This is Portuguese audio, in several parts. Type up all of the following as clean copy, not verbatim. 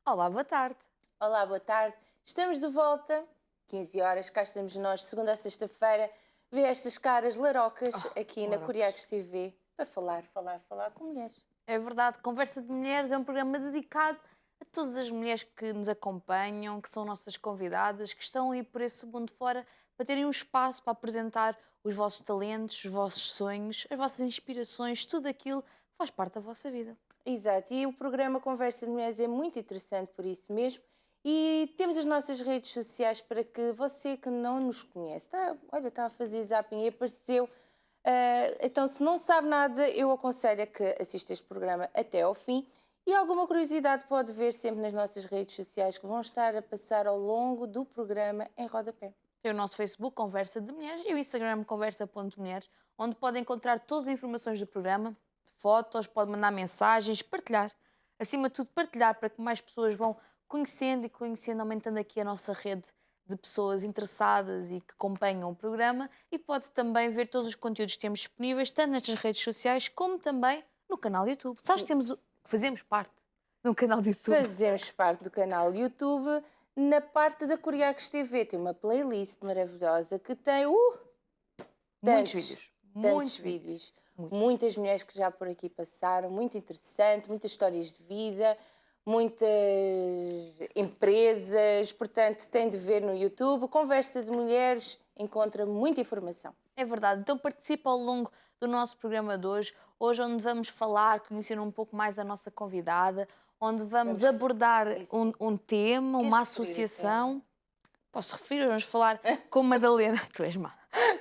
Olá, boa tarde. Olá, boa tarde. Estamos de volta, 15 horas, cá estamos nós, segunda a sexta-feira, ver estas caras larocas aqui na larocas. Curiacos TV para falar com mulheres. É verdade, Conversa de Mulheres é um programa dedicado a todas as mulheres que nos acompanham, que são nossas convidadas, que estão aí por esse mundo fora para terem um espaço para apresentar os vossos talentos, os vossos sonhos, as vossas inspirações, tudo aquilo que faz parte da vossa vida. Exato, e o programa Conversa de Mulheres é muito interessante por isso mesmo. E temos as nossas redes sociais para que você que não nos conhece, olha, está a fazer zapping e apareceu. Então, se não sabe nada, eu aconselho a que assista este programa até ao fim. E alguma curiosidade pode ver sempre nas nossas redes sociais que vão estar a passar ao longo do programa em rodapé. Tem o nosso Facebook, Conversa de Mulheres, e o Instagram, conversa.mulheres, onde pode encontrar todas as informações do programa, fotos, pode mandar mensagens, partilhar. Acima de tudo, partilhar para que mais pessoas vão conhecendo, aumentando aqui a nossa rede de pessoas interessadas e que acompanham o programa. E pode também ver todos os conteúdos que temos disponíveis, tanto nestas redes sociais como também no canal YouTube. Sabes que fazemos parte de um canal de YouTube? Fazemos parte do canal YouTube. Na parte da Curiacos TV tem uma playlist maravilhosa que tem Muitos tantos, vídeos. tantos Muitos vídeos. Muitos. Muitas mulheres que já por aqui passaram, muito interessante, muitas histórias de vida, muitas empresas, portanto tem de ver no YouTube. Conversa de Mulheres encontra muita informação. É verdade. Então participa ao longo do nosso programa de hoje, onde vamos falar, conhecer um pouco mais a nossa convidada, onde vamos abordar um tema, Queres uma referir o associação. Posso referir? Vamos falar com a Madalena. Tu és má.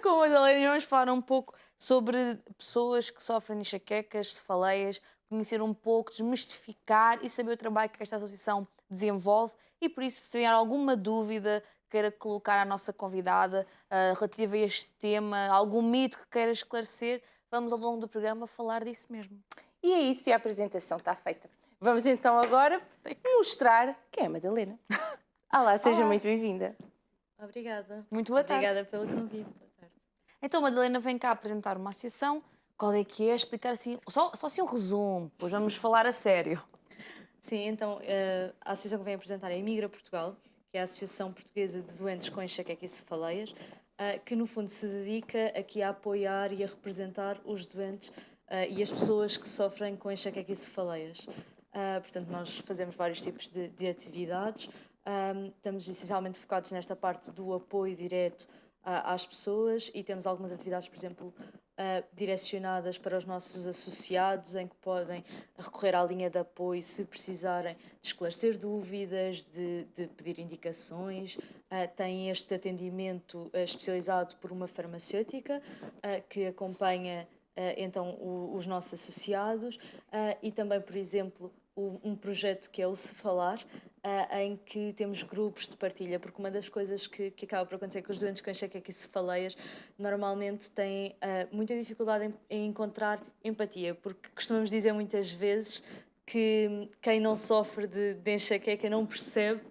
Com a Madalena e vamos falar um pouco sobre pessoas que sofrem de enxaquecas, cefaleias, conhecer um pouco, desmistificar e saber o trabalho que esta associação desenvolve. E por isso, se tiver alguma dúvida queira colocar à nossa convidada relativa a este tema, algum mito que queira esclarecer, vamos ao longo do programa falar disso mesmo. E é isso, e a apresentação está feita. Vamos então agora mostrar quem é a Madalena. Olá, seja Olá. muito bem-vinda. Obrigada. Muito boa tarde. Obrigada pelo convite. Boa tarde. Então, Madalena vem cá apresentar uma associação. Qual é que é? Explicar assim, só assim um resumo, depois vamos falar a sério. Sim, então a associação que vem apresentar é a Imigra Portugal, que é a Associação Portuguesa de Doentes com Enxaqueca e Cefaleias, que no fundo se dedica aqui a apoiar e a representar os doentes e as pessoas que sofrem com enxaqueca e cefaleias. Portanto, nós fazemos vários tipos de atividades. Estamos essencialmente focados nesta parte do apoio direto às pessoas e temos algumas atividades, por exemplo, direcionadas para os nossos associados, em que podem recorrer à linha de apoio se precisarem de esclarecer dúvidas, de pedir indicações. Tem este atendimento especializado por uma farmacêutica que acompanha então os nossos associados e também, por exemplo, um projeto que é o Se Falar, em que temos grupos de partilha, porque uma das coisas que acaba por acontecer com os doentes com enxaqueca e cefaleias normalmente têm muita dificuldade em encontrar empatia, porque costumamos dizer muitas vezes que quem não sofre de enxaqueca não percebe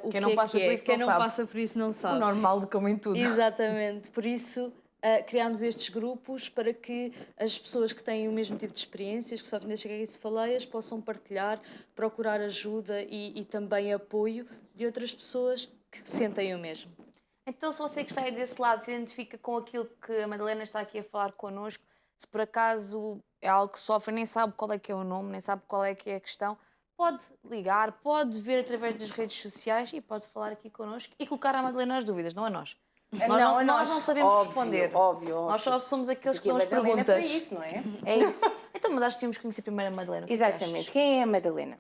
o Quem que não é passa que por é. isso Quem não não sabe. passa por isso não O sabe. normal de como em tudo. Exatamente, por isso criámos estes grupos para que as pessoas que têm o mesmo tipo de experiências, que sofrem de enxaqueca e cefaleias, possam partilhar, procurar ajuda e também apoio de outras pessoas que sentem o mesmo. Então, se você que está aí desse lado se identifica com aquilo que a Madalena está aqui a falar connosco, se por acaso é algo que sofre, nem sabe qual é que é o nome, nem sabe qual é que é a questão, pode ligar, pode ver através das redes sociais e pode falar aqui connosco e colocar à Madalena as dúvidas, não a nós. Nós não sabemos responder. Óbvio. Nós só somos aqueles Mas que dão aqui as a Madalena é para perguntas. isso, não é? É isso. Então, mas acho que temos que conhecer primeiro a Madalena. O que é que Exatamente. achas? Quem é a Madalena?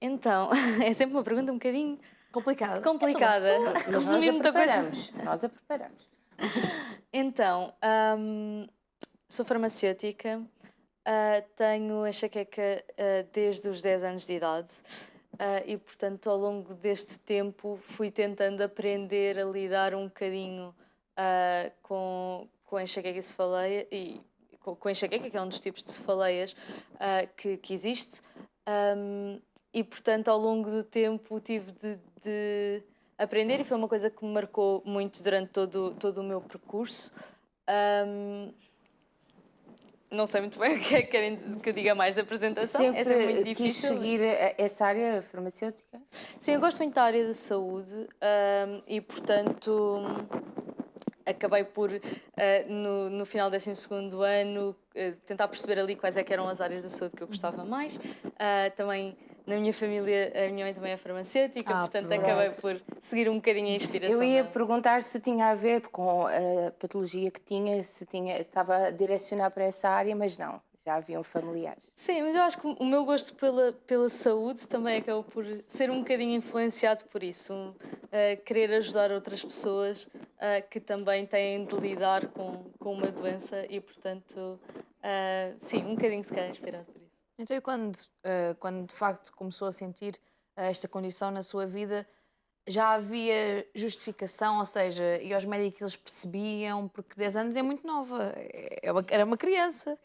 Então, é sempre uma pergunta um bocadinho Complicada. complicada. É sobre a pessoa. Resumir muita coisa. Nós a preparamos. Então, sou farmacêutica, tenho enxaqueca desde os 10 anos de idade e, portanto, ao longo deste tempo fui tentando aprender a lidar um bocadinho com a enxaqueca e cefaleia e com a enxaqueca, que é um dos tipos de cefaleias que existe. E, portanto, ao longo do tempo tive de aprender e foi uma coisa que me marcou muito durante todo o meu percurso. não sei muito bem o que é que querem que eu diga mais da apresentação. Sempre É sempre muito quis difícil. seguir essa área farmacêutica? Sim, eu gosto muito da área da saúde e, portanto, acabei por, no final do 12º ano, tentar perceber ali quais é que eram as áreas da saúde que eu gostava mais. Também, na minha família, a minha mãe também é farmacêutica, portanto, pronto. acabei por seguir um bocadinho a inspiração Eu ia dela. perguntar se tinha a ver com a patologia que tinha, se estava a direcionar para essa área, mas não, já haviam familiares. Sim, mas eu acho que o meu gosto pela saúde também acabou por ser um bocadinho influenciado por isso. Querer ajudar outras pessoas que também têm de lidar com uma doença e, portanto, sim, um bocadinho se calhar inspirado por isso. Então, e quando de facto começou a sentir esta condição na sua vida, já havia justificação? Ou seja, e aos médicos eles percebiam? Porque 10 anos é muito nova, era uma criança.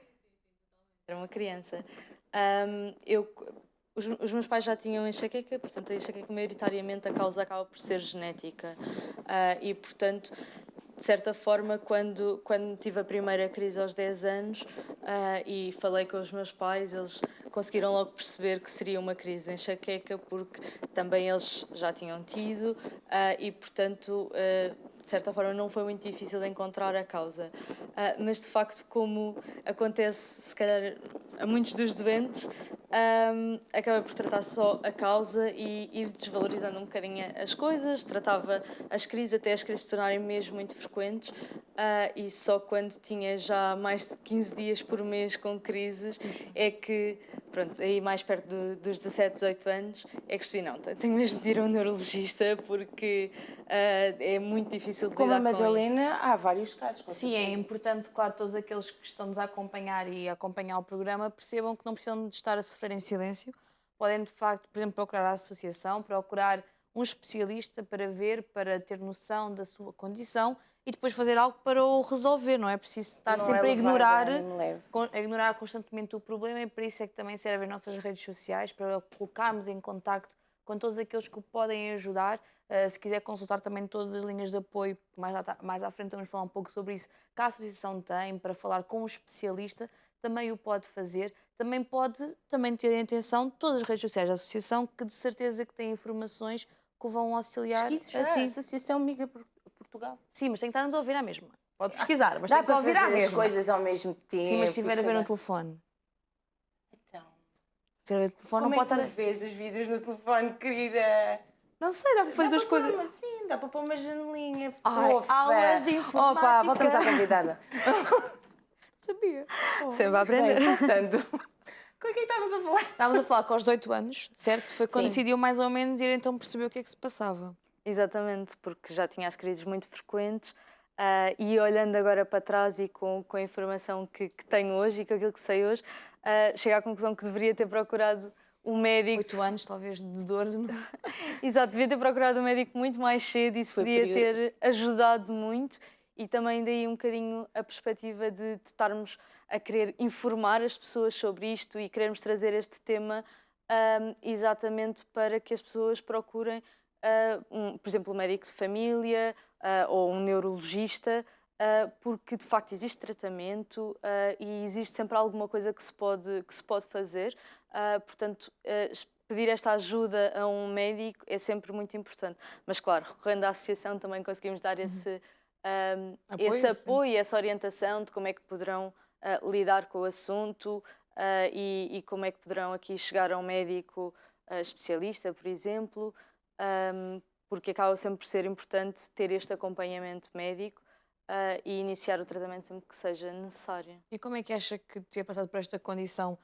Era uma criança. Os meus pais já tinham enxaqueca, portanto, a enxaqueca maioritariamente a causa acaba por ser genética. E, portanto, de certa forma, quando tive a primeira crise aos 10 anos e falei com os meus pais, eles conseguiram logo perceber que seria uma crise de enxaqueca, porque também eles já tinham tido e, portanto, de certa forma não foi muito difícil de encontrar a causa. Mas, de facto, como acontece, se calhar, a muitos dos doentes, acaba por tratar só a causa e ir desvalorizando um bocadinho as coisas. Tratava as crises, até as crises se tornarem mesmo muito frequentes, e só quando tinha já mais de 15 dias por mês com crises é que, pronto, aí mais perto dos 17, 18 anos, é que percebi, não, tenho mesmo de ir a um neurologista porque é muito difícil de Como a lidar com isso. Madalena, há vários casos. com Sim, é certeza. importante, claro, todos aqueles que estão-nos a acompanhar e a acompanhar o programa percebam que não precisam de estar a sofrer em silêncio. Podem, de facto, por exemplo, procurar a associação, procurar um especialista para ver, para ter noção da sua condição e depois fazer algo para o resolver. Não é preciso estar Não sempre é a ignorar, levada, não leve. a ignorar constantemente o problema, e para isso é que também servem as nossas redes sociais, para colocarmos em contacto com todos aqueles que o podem ajudar. Se quiser consultar também todas as linhas de apoio, mais à frente vamos falar um pouco sobre isso, que a associação tem, para falar com um especialista, também o pode fazer. Também pode ter em atenção todas as redes sociais da associação, que de certeza que têm informações que o vão auxiliar. Pesquise já, Assim. Associação Amiga Portugal. Sim, mas tem que estar-nos a ouvir à mesma. Pode pesquisar, mas Dá tem que para ouvir fazer à as mesma. coisas ao mesmo tempo. Sim, mas se estiver a ver no isto telefone. Então, Se estiver a ver no telefone, como não é pode que estar. tu vês os vídeos no telefone, querida? Não sei, dá para fazer duas coisas. Sim, dá para pôr uma janelinha Ai, fofa. aulas de informática. Opa, voltamos à convidada. Sabia. Sempre a aprender. Bem, portanto, com quem estavas a falar? Estávamos a falar que aos 18 anos, certo? Foi quando Sim. decidiu mais ou menos ir então perceber o que é que se passava. Exatamente, porque já tinha as crises muito frequentes e olhando agora para trás e com a informação que tenho hoje e com aquilo que sei hoje, chego à conclusão que deveria ter procurado um médico. 8 anos, talvez, de dor. Exato, devia ter procurado um médico muito mais cedo e isso Foi podia período. ter ajudado muito e também daí um bocadinho a perspectiva de estarmos a querer informar as pessoas sobre isto e querermos trazer este tema exatamente para que as pessoas procurem, por exemplo, um médico de família ou um neurologista, porque de facto existe tratamento e existe sempre alguma coisa que se pode fazer. Portanto, pedir esta ajuda a um médico é sempre muito importante. Mas, claro, recorrendo à associação também conseguimos dar esse apoio, essa orientação de como é que poderão lidar com o assunto e como é que poderão aqui chegar a um médico especialista, por exemplo, porque acaba sempre por ser importante ter este acompanhamento médico e iniciar o tratamento sempre que seja necessário. E como é que acha que tinha passado por esta condição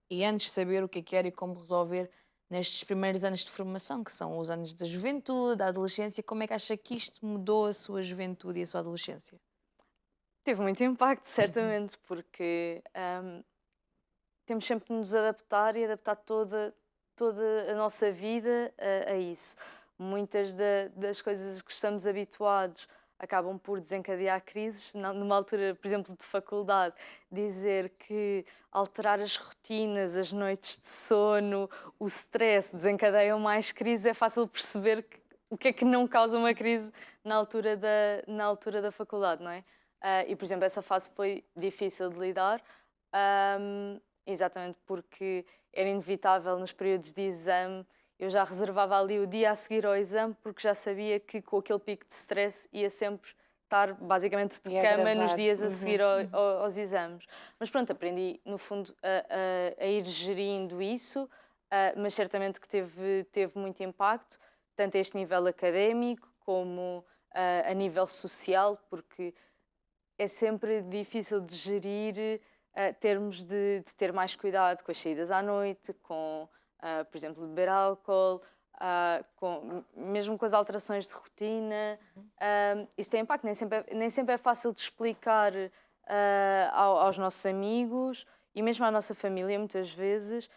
e antes de saber o que era e como resolver nestes primeiros anos de formação, que são os anos da juventude, da adolescência, como é que acha que isto mudou a sua juventude e a sua adolescência? Teve muito impacto, certamente, porque temos sempre de nos adaptar e adaptar toda a nossa vida a isso. Muitas das coisas que estamos habituados acabam por desencadear crises. Numa altura, por exemplo, de faculdade, dizer que alterar as rotinas, as noites de sono, o stress desencadeiam mais crises, é fácil perceber o que é que não causa uma crise na altura da faculdade, não é? E, por exemplo, essa fase foi difícil de lidar, exatamente porque era inevitável nos períodos de exame. Eu já reservava ali o dia a seguir ao exame porque já sabia que com aquele pico de stress ia sempre estar basicamente de E cama nos agravado. dias a seguir aos exames. Mas pronto, aprendi no fundo a ir gerindo isso, mas certamente que teve muito impacto, tanto a este nível académico como a nível social, porque é sempre difícil de gerir termos de ter mais cuidado com as saídas à noite, com, por exemplo, beber álcool, mesmo com as alterações de rotina. Isso tem impacto, nem sempre é fácil de explicar aos nossos amigos e mesmo à nossa família, muitas vezes,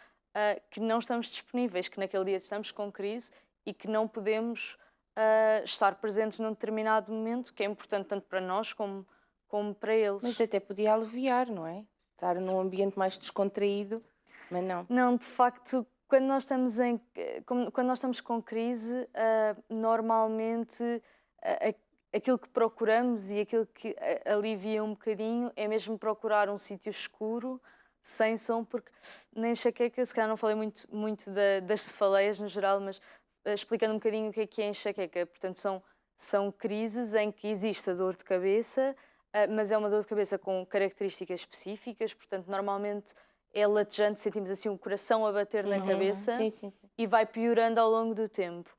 que não estamos disponíveis, que naquele dia estamos com crise e que não podemos estar presentes num determinado momento, que é importante tanto para nós como para eles. Mas até podia aliviar, não é? Estar num ambiente mais descontraído, mas não. Não, de facto, quando nós estamos com crise, normalmente aquilo que procuramos e aquilo que alivia um bocadinho é mesmo procurar um sítio escuro, sem som, porque na enxaqueca, se calhar não falei muito das cefaleias no geral, mas explicando um bocadinho o que é enxaqueca. Portanto, são crises em que existe a dor de cabeça, mas é uma dor de cabeça com características específicas, portanto, normalmente é latejante, sentimos assim um coração a bater na cabeça. Sim, sim, sim. E vai piorando ao longo do tempo.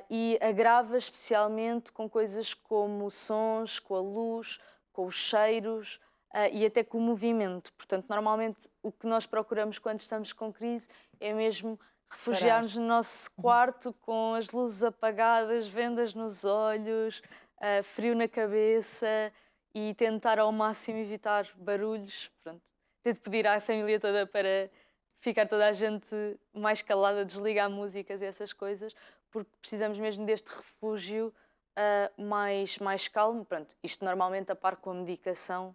E agrava especialmente com coisas como sons, com a luz, com os cheiros e até com o movimento. Portanto, normalmente o que nós procuramos quando estamos com crise é mesmo refugiarmos no nosso quarto com as luzes apagadas, vendas nos olhos, frio na cabeça e tentar ao máximo evitar barulhos. Pronto. Ter de pedir à família toda para ficar toda a gente mais calada, desligar músicas e essas coisas, porque precisamos mesmo deste refúgio mais calmo. Pronto, isto normalmente a par com a medicação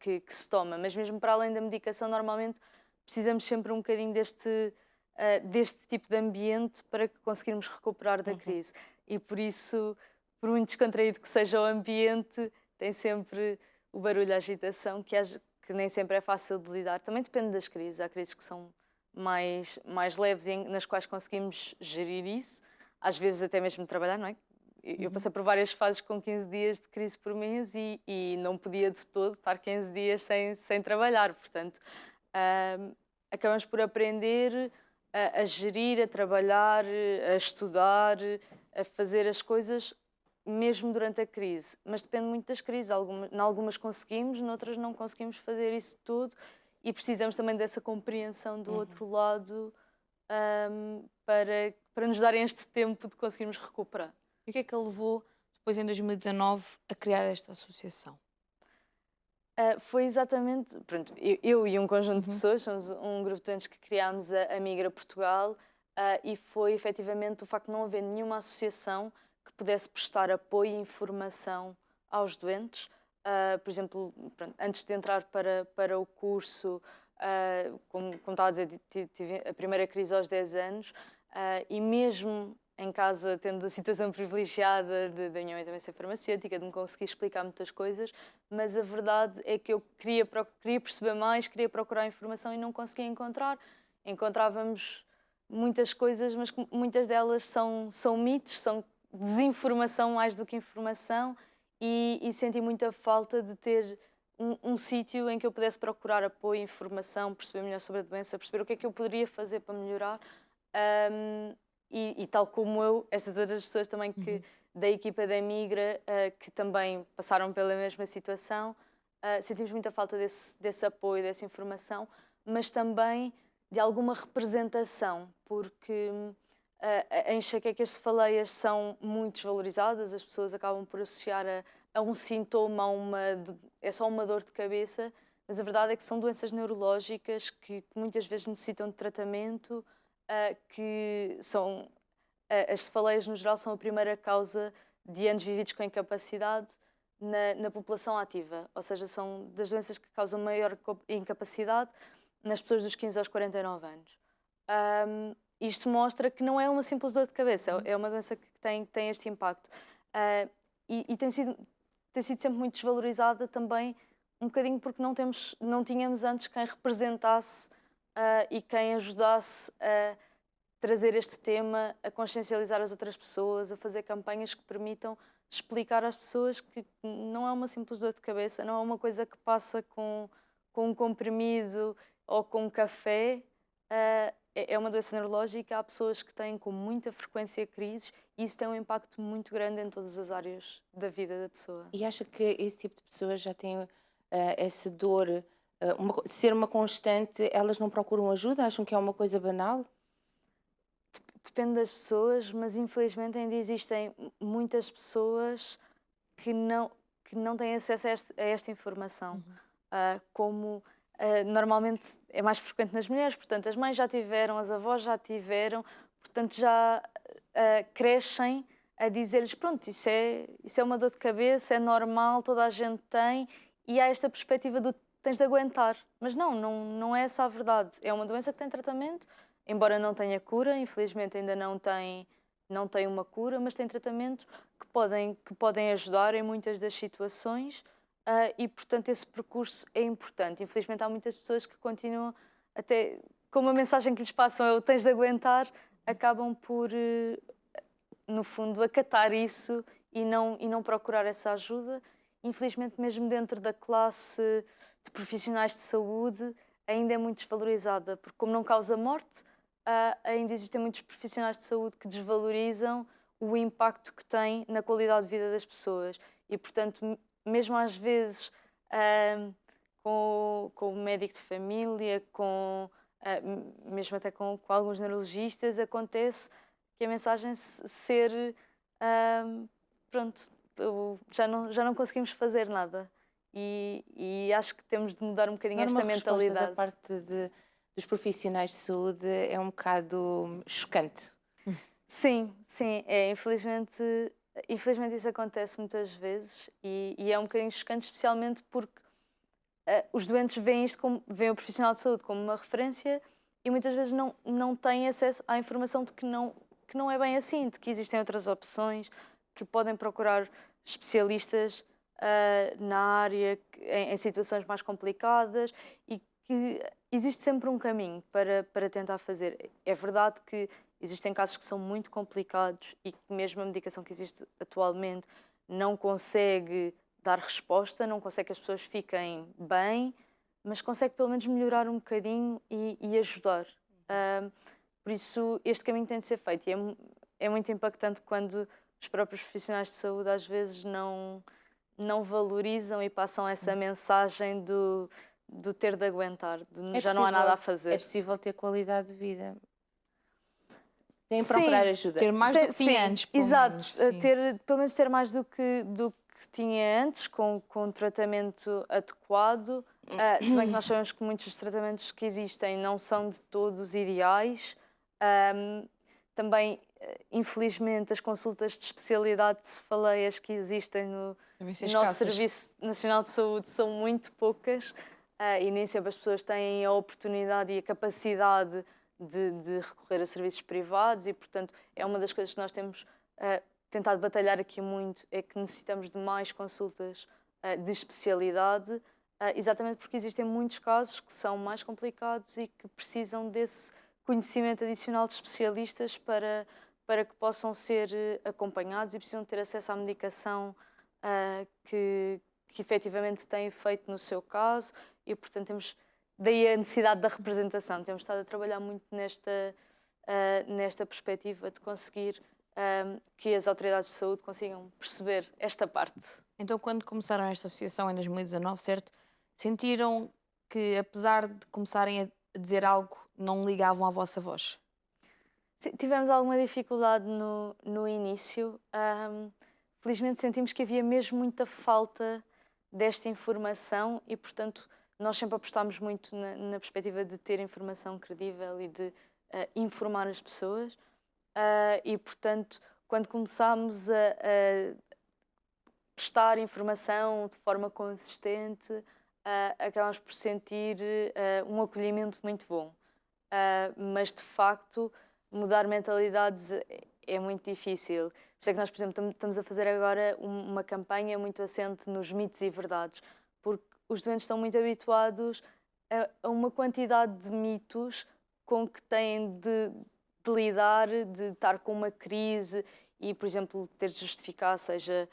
que se toma, mas mesmo para além da medicação, normalmente precisamos sempre um bocadinho deste tipo de ambiente para que conseguirmos recuperar da crise. E por isso, por muito descontraído que seja o ambiente, tem sempre o barulho, a agitação, que nem sempre é fácil de lidar. Também depende das crises. Há crises que são mais leves e nas quais conseguimos gerir isso. Às vezes até mesmo trabalhar, não é? Eu passei por várias fases com 15 dias de crise por mês e não podia de todo estar 15 dias sem trabalhar. Portanto, acabamos por aprender a gerir, a trabalhar, a estudar, a fazer as coisas mesmo durante a crise, mas depende muito das crises. Em algumas conseguimos, noutras não conseguimos fazer isso tudo e precisamos também dessa compreensão do outro lado para nos darem este tempo de conseguirmos recuperar. E o que é que a levou, depois em 2019, a criar esta associação? Foi exatamente, pronto, eu e um conjunto de pessoas, somos um grupo de doentes que criámos a Migra Portugal e foi efetivamente o facto de não haver nenhuma associação que pudesse prestar apoio e informação aos doentes. Por exemplo, pronto, antes de entrar para o curso, como estava a dizer, tive a primeira crise aos 10 anos e mesmo em casa, tendo a situação privilegiada da minha mãe também ser farmacêutica, de me conseguir explicar muitas coisas, mas a verdade é que eu queria perceber mais, queria procurar informação e não conseguia encontrar. Encontrávamos muitas coisas, mas muitas delas são mitos, são desinformação mais do que informação e senti muita falta de ter um sítio em que eu pudesse procurar apoio, informação, perceber melhor sobre a doença, perceber o que é que eu poderia fazer para melhorar. E tal como eu, estas outras pessoas também da equipa da Migra, que também passaram pela mesma situação, sentimos muita falta desse apoio, dessa informação, mas também de alguma representação, porque a enxaqueca e as cefaleias são muito desvalorizadas, as pessoas acabam por associar a um sintoma, é só uma dor de cabeça, mas a verdade é que são doenças neurológicas que muitas vezes necessitam de tratamento, que são as cefaleias no geral são a primeira causa de anos vividos com incapacidade na população ativa, ou seja, são das doenças que causam maior incapacidade nas pessoas dos 15 aos 49 anos. Isto mostra que não é uma simples dor de cabeça, é uma doença que tem este impacto. E tem sido tem sido sempre muito desvalorizada também, um bocadinho porque não tínhamos antes quem representasse e quem ajudasse a trazer este tema, a consciencializar as outras pessoas, a fazer campanhas que permitam explicar às pessoas que não é uma simples dor de cabeça, não é uma coisa que passa com um comprimido ou com um café. É uma doença neurológica, há pessoas que têm com muita frequência crises e isso tem um impacto muito grande em todas as áreas da vida da pessoa. E acha que esse tipo de pessoas já têm essa dor, ser uma constante, elas não procuram ajuda? Acham que é uma coisa banal? Depende das pessoas, mas infelizmente ainda existem muitas pessoas que não têm acesso a esta informação. Como normalmente é mais frequente nas mulheres, portanto as mães já tiveram, as avós já tiveram, portanto já crescem a dizer-lhes, pronto, isso é uma dor de cabeça, é normal, toda a gente tem, e há esta perspectiva do tens de aguentar. Mas não é essa a verdade. É uma doença que tem tratamento, embora não tenha cura, infelizmente ainda não tem uma cura, mas tem tratamentos que podem ajudar em muitas das situações e, portanto, esse percurso é importante. Infelizmente há muitas pessoas que continuam, até como a mensagem que lhes passam é o tens de aguentar, acabam por, no fundo, acatar isso e não procurar essa ajuda. Infelizmente, mesmo dentro da classe de profissionais de saúde, ainda é muito desvalorizada, porque como não causa morte, ainda existem muitos profissionais de saúde que desvalorizam o impacto que tem na qualidade de vida das pessoas. E, portanto, mesmo às vezes com o médico de família, mesmo até com alguns neurologistas, acontece que a mensagem ser pronto, já não conseguimos fazer nada. E acho que temos de mudar um bocadinho esta mentalidade. Da parte dos profissionais de saúde é um bocado chocante. Sim, infelizmente isso acontece muitas vezes e é um bocadinho chocante, especialmente porque os doentes veem o profissional de saúde como uma referência e muitas vezes não têm acesso à informação de que não é bem assim, de que existem outras opções, que podem procurar especialistas na área, em situações mais complicadas e que existe sempre um caminho para tentar fazer. É verdade que existem casos que são muito complicados e que mesmo a medicação que existe atualmente não consegue dar resposta, não consegue que as pessoas fiquem bem, mas consegue pelo menos melhorar um bocadinho e ajudar. Por isso este caminho tem de ser feito e é muito impactante quando os próprios profissionais de saúde às vezes não valorizam e passam essa mensagem do ter de aguentar, já não há nada a fazer. É possível ter qualidade de vida. Tem de procurar ajuda. Ter mais do que tinha antes, pelo exato, menos, sim. Pelo menos ter mais do que tinha antes, com tratamento adequado. Se bem que nós sabemos que muitos dos tratamentos que existem não são de todos ideais. Também, infelizmente, as consultas de especialidade de cefaleias que existem no nosso Serviço Nacional de Saúde são muito poucas e nem sempre as pessoas têm a oportunidade e a capacidade de recorrer a serviços privados e, portanto, é uma das coisas que nós temos tentado batalhar aqui muito, é que necessitamos de mais consultas de especialidade, exatamente porque existem muitos casos que são mais complicados e que precisam desse conhecimento adicional de especialistas para que possam ser acompanhados e precisam ter acesso à medicação que efetivamente tem efeito no seu caso e, portanto, temos daí a necessidade da representação. Temos estado a trabalhar muito nesta perspectiva de conseguir que as autoridades de saúde consigam perceber esta parte. Então, quando começaram esta associação em 2019, certo? Sentiram que, apesar de começarem a dizer algo, não ligavam à vossa voz? Sim, tivemos alguma dificuldade no início. Felizmente sentimos que havia mesmo muita falta desta informação e, portanto, nós sempre apostámos muito na perspectiva de ter informação credível e de informar as pessoas. E, portanto, quando começámos a prestar informação de forma consistente, acabámos por sentir um acolhimento muito bom. Mas, de facto, mudar mentalidades é muito difícil. Por isso é que nós, por exemplo, estamos a fazer agora uma campanha muito assente nos mitos e verdades, porque os doentes estão muito habituados a uma quantidade de mitos com que têm de lidar, de estar com uma crise e, por exemplo, ter de justificar, seja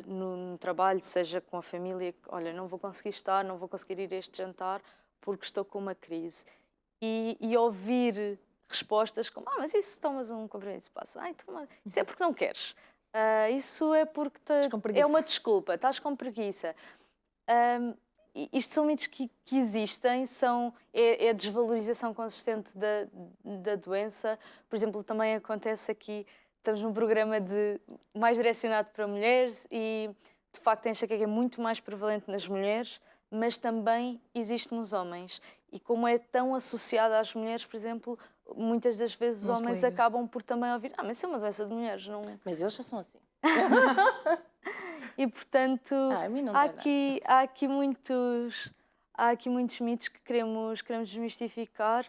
no trabalho, seja com a família, que, olha, não vou conseguir estar, não vou conseguir ir a este jantar porque estou com uma crise. E ouvir respostas como, mas isso tomas um comprimido, isso passa. Então, isso é porque não queres. Isso é porque é uma desculpa, estás com preguiça. Isto são mitos que existem, é a desvalorização consistente da doença. Por exemplo, também acontece aqui, estamos num programa mais direcionado para mulheres e, de facto, a enxaqueca é muito mais prevalente nas mulheres, mas também existe nos homens. E como é tão associada às mulheres, por exemplo, muitas das vezes os homens acabam por também ouvir mas isso é uma doença de mulheres. Não... Mas eles já são assim. E, portanto, há aqui muitos mitos que queremos desmistificar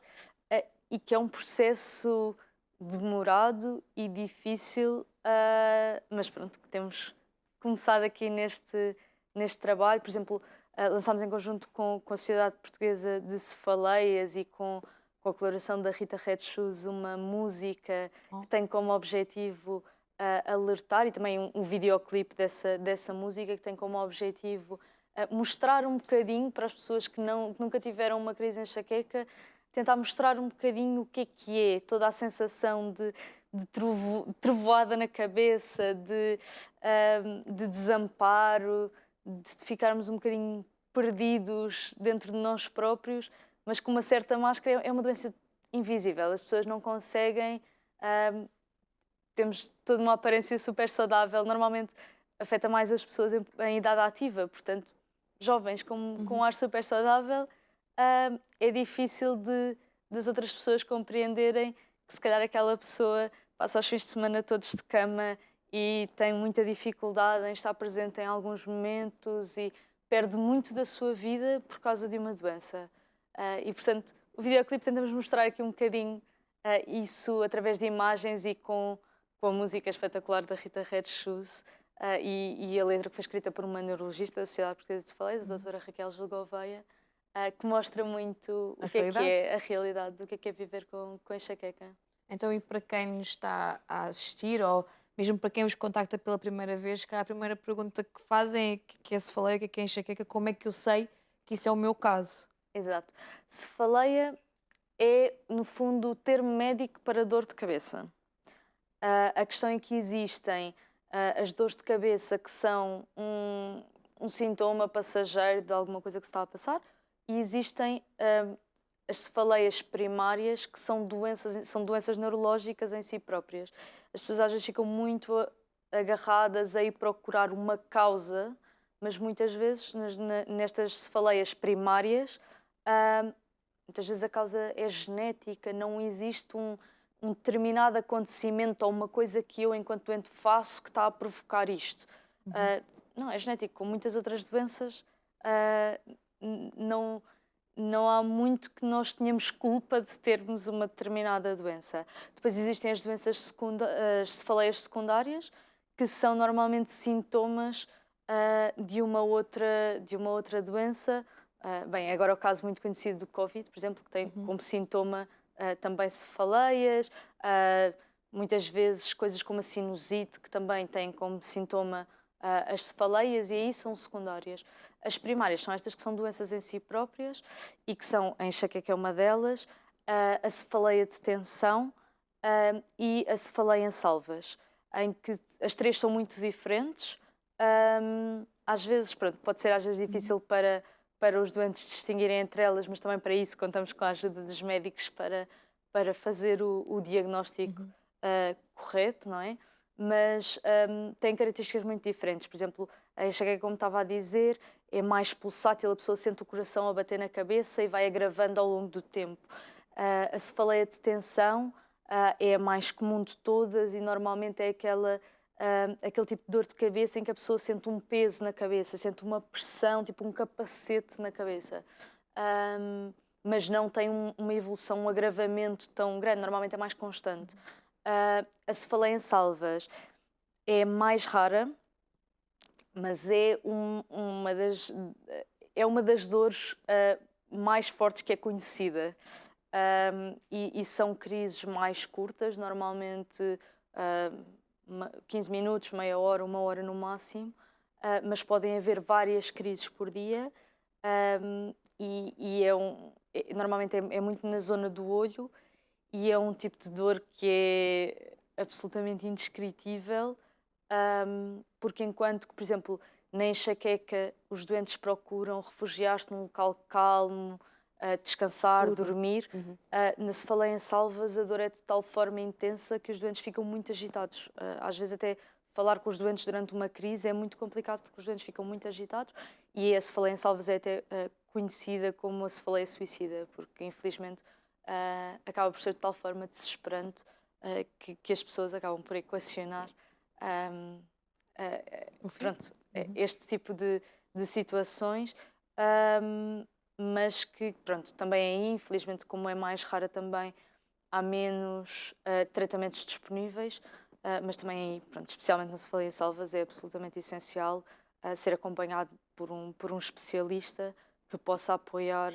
e que é um processo demorado e difícil, mas pronto, que temos começado aqui neste trabalho. Por exemplo, lançámos em conjunto com a Sociedade Portuguesa de Cefaleias e com a colaboração da Rita Red Shoes uma música que tem como objetivo alertar, e também um videoclipe dessa música que tem como objetivo mostrar um bocadinho para as pessoas que nunca tiveram uma crise de enxaqueca, tentar mostrar um bocadinho o que é toda a sensação de trovoada na cabeça, de desamparo, de ficarmos um bocadinho perdidos dentro de nós próprios, mas com uma certa máscara. É uma doença invisível, as pessoas não conseguem... temos toda uma aparência super saudável, normalmente afeta mais as pessoas em idade ativa, portanto, jovens com um ar super saudável, é difícil das outras pessoas compreenderem que se calhar aquela pessoa passa os fins de semana todos de cama e tem muita dificuldade em estar presente em alguns momentos e perde muito da sua vida por causa de uma doença. E, portanto, o videoclipe tentamos mostrar aqui um bocadinho isso através de imagens e com a música espetacular da Rita Red Shoes e a letra que foi escrita por uma neurologista da Sociedade Portuguesa de Cefaleias, a doutora Raquel Gil Gouveia, que mostra muito o que é a realidade, do que é viver com enxaqueca. Então, e para quem nos está a assistir, ou mesmo para quem vos contacta pela primeira vez, que a primeira pergunta que fazem é que é cefaleia, que é enxaqueca, como é que eu sei que isso é o meu caso? Exato. Cefaleia é, no fundo, o termo médico para dor de cabeça. A questão é que existem as dores de cabeça que são um sintoma passageiro de alguma coisa que se está a passar e existem as cefaleias primárias que são doenças neurológicas em si próprias. As pessoas às vezes ficam muito agarradas a ir procurar uma causa, mas muitas vezes nestas cefaleias primárias muitas vezes a causa é genética, não existe um determinado acontecimento ou uma coisa que eu, enquanto doente, faço que está a provocar isto. Não, é genético. Com muitas outras doenças, não há muito que nós tenhamos culpa de termos uma determinada doença. Depois existem as doenças as cefaleias secundárias, que são normalmente sintomas de uma outra doença. Bem, agora o caso muito conhecido do Covid, por exemplo, que tem como sintoma também cefaleias, muitas vezes coisas como a sinusite, que também têm como sintoma as cefaleias, e aí são secundárias. As primárias são estas que são doenças em si próprias e que são a enxaqueca é uma delas, a cefaleia de tensão e a cefaleia em salvas, em que as três são muito diferentes. Às vezes, pronto, pode ser às vezes difícil para os doentes distinguirem entre elas, mas também para isso contamos com a ajuda dos médicos para fazer o diagnóstico correto, não é? Mas têm características muito diferentes. Por exemplo, a enxaqueca, como estava a dizer, é mais pulsátil, a pessoa sente o coração a bater na cabeça e vai agravando ao longo do tempo. A cefaleia de tensão é a mais comum de todas e normalmente é aquele tipo de dor de cabeça em que a pessoa sente um peso na cabeça, sente uma pressão, tipo um capacete na cabeça. Mas não tem uma evolução, um agravamento tão grande, normalmente é mais constante. A cefaleia em salvas é mais rara, mas é uma das dores mais fortes que é conhecida. E são crises mais curtas, normalmente 15 minutos, meia hora, 1 hora no máximo, mas podem haver várias crises por dia. Normalmente é muito na zona do olho e é um tipo de dor que é absolutamente indescritível, porque enquanto que, por exemplo, na enxaqueca os doentes procuram refugiar-se num local calmo, descansar, dormir, na cefaleia em salvas a dor é de tal forma intensa que os doentes ficam muito agitados. Às vezes até falar com os doentes durante uma crise é muito complicado porque os doentes ficam muito agitados e a cefaleia em salvas é até conhecida como a cefaleia suicida, porque infelizmente acaba por ser de tal forma desesperante que as pessoas acabam por equacionar este tipo de situações, mas que, pronto, também aí, infelizmente, como é mais rara também, há menos tratamentos disponíveis, mas também aí, pronto, especialmente na cefaleia em salvas, é absolutamente essencial ser acompanhado por um especialista que possa apoiar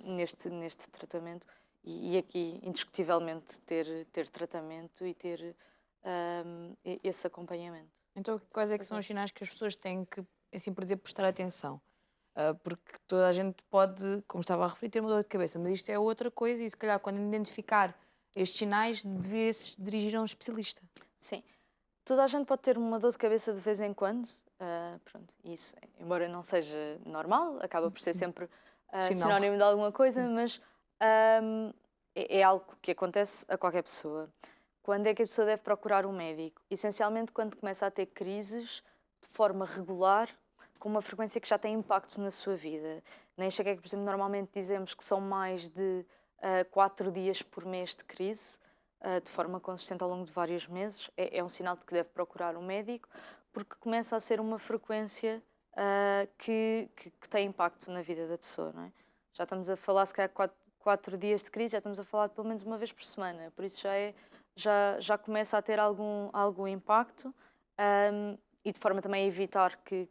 neste tratamento e aqui, indiscutivelmente, ter tratamento e ter esse acompanhamento. Então, quais é que são os sinais que as pessoas têm que, assim por dizer, prestar atenção? Porque toda a gente pode, como estava a referir, ter uma dor de cabeça, mas isto é outra coisa e se calhar quando identificar estes sinais, deveria se dirigir a um especialista. Sim. Toda a gente pode ter uma dor de cabeça de vez em quando, pronto, isso, embora não seja normal, acaba por ser sempre sinónimo de alguma coisa, mas é algo que acontece a qualquer pessoa. Quando é que a pessoa deve procurar um médico? Essencialmente quando começa a ter crises de forma regular, com uma frequência que já tem impacto na sua vida. Na enxaqueca, por exemplo, normalmente dizemos que são mais de 4 dias por mês de crise, de forma consistente ao longo de vários meses. É um sinal de que deve procurar um médico, porque começa a ser uma frequência que tem impacto na vida da pessoa, não é? Já estamos a falar, se calhar, 4 dias de crise, já estamos a falar de pelo menos uma vez por semana, por isso já começa a ter algum impacto, e de forma também a evitar que